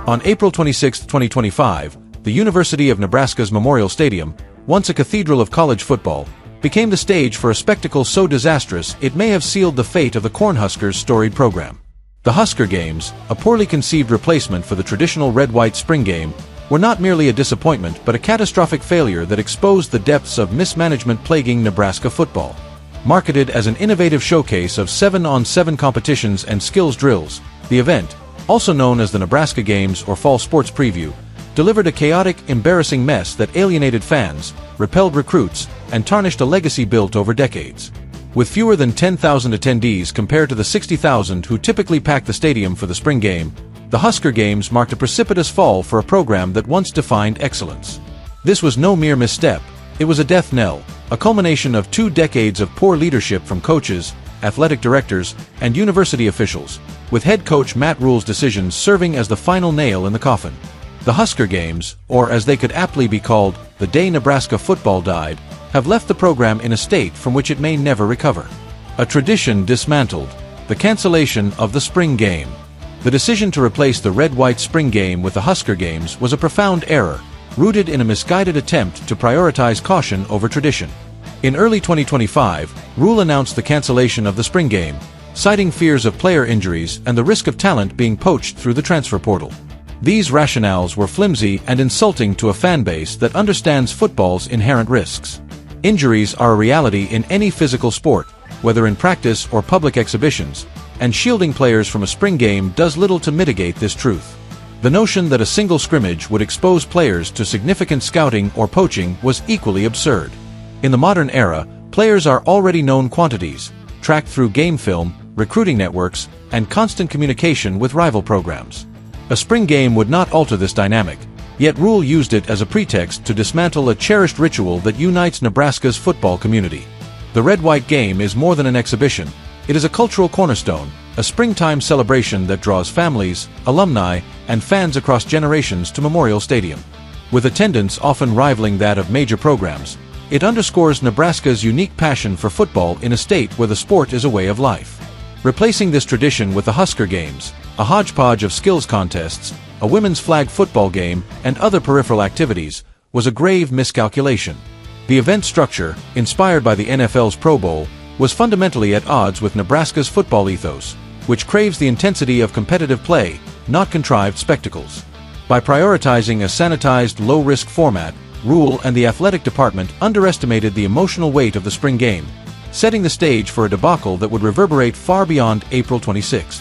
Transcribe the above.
On April 26, 2025, the University of Nebraska's Memorial Stadium, once a cathedral of college football, became the stage for a spectacle so disastrous it may have sealed the fate of the Cornhuskers' storied program. The Husker Games, a poorly conceived replacement for the traditional red-white spring game, were not merely a disappointment but a catastrophic failure that exposed the depths of mismanagement plaguing Nebraska football. Marketed as an innovative showcase of 7-on-7 competitions and skills drills, the event, also known as the Nebraska Games or Fall Sports Preview, delivered a chaotic, embarrassing mess that alienated fans, repelled recruits, and tarnished a legacy built over decades. With fewer than 10,000 attendees compared to the 60,000 who typically pack the stadium for the spring game, the Husker Games marked a precipitous fall for a program that once defined excellence. This was no mere misstep, it was a death knell, a culmination of 2 decades of poor leadership from coaches, athletic directors, and university officials, with head coach Matt Rhule's decisions serving as the final nail in the coffin. The Husker Games, or as they could aptly be called, the day Nebraska football died, have left the program in a state from which it may never recover. A tradition dismantled. The cancellation of the spring game. The decision to replace the red-white spring game with the Husker Games was a profound error, rooted in a misguided attempt to prioritize caution over tradition. In early 2025, Rhule announced the cancellation of the spring game, citing fears of player injuries and the risk of talent being poached through the transfer portal. These rationales were flimsy and insulting to a fan base that understands football's inherent risks. Injuries are a reality in any physical sport, whether in practice or public exhibitions, and shielding players from a spring game does little to mitigate this truth. The notion that a single scrimmage would expose players to significant scouting or poaching was equally absurd. In the modern era, players are already known quantities, tracked through game film, recruiting networks, and constant communication with rival programs. A spring game would not alter this dynamic, yet Rhule used it as a pretext to dismantle a cherished ritual that unites Nebraska's football community. The red-white game is more than an exhibition, it is a cultural cornerstone, a springtime celebration that draws families, alumni, and fans across generations to Memorial Stadium. With attendance often rivaling that of major programs, it underscores Nebraska's unique passion for football in a state where the sport is a way of life. Replacing this tradition with the Husker Games, a hodgepodge of skills contests, a women's flag football game, and other peripheral activities, was a grave miscalculation. The event structure, inspired by the NFL's Pro Bowl, was fundamentally at odds with Nebraska's football ethos, which craves the intensity of competitive play, not contrived spectacles. By prioritizing a sanitized, low-risk format, Rhule and the athletic department underestimated the emotional weight of the spring game, setting the stage for a debacle that would reverberate far beyond April 26.